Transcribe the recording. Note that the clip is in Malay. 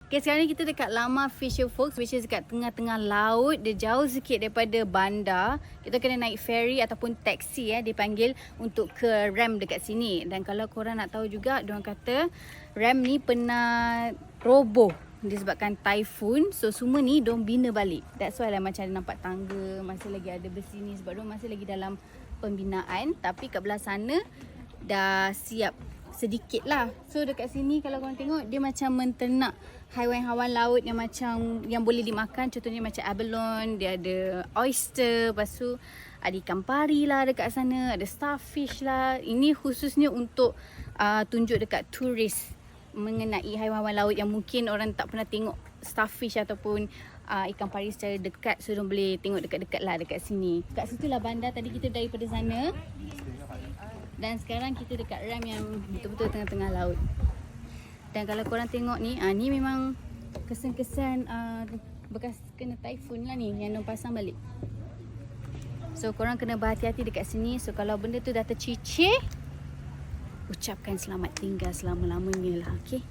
Okay, sekarang ni kita dekat Lama Fisher Folks, which is dekat tengah-tengah laut. Dia jauh sikit daripada bandar. Kita kena naik ferry ataupun taksi dipanggil untuk ke Ram dekat sini. Dan kalau korang nak tahu juga, diorang kata Ram ni pernah roboh disebabkan typhoon. So semua ni diorang bina balik. That's why lah macam ada nampak tangga, masih lagi ada besi ni sebab diorang masih lagi dalam pembinaan. Tapi kat belah sana dah siap sedikit lah. So dekat sini kalau korang tengok, dia macam menternak haiwan-haiwan laut yang macam yang boleh dimakan. Contohnya macam abalone, dia ada oyster, lepas tu ada ikan pari lah dekat sana, ada starfish lah. Ini khususnya untuk tunjuk dekat turis mengenai haiwan-haiwan laut yang mungkin orang tak pernah tengok starfish ataupun ikan pari secara dekat. So diorang boleh tengok dekat-dekat lah dekat sini. Kat situ lah bandar tadi kita daripada sana. Dan sekarang kita dekat Ram yang betul-betul tengah-tengah laut. Dan kalau korang tengok ni, ni memang kesan-kesan bekas kena typhoon lah ni yang diorang pasang balik. So korang kena berhati-hati dekat sini. So kalau benda tu dah tercicir, ucapkan selamat tinggal selama-lamanya lah, okay?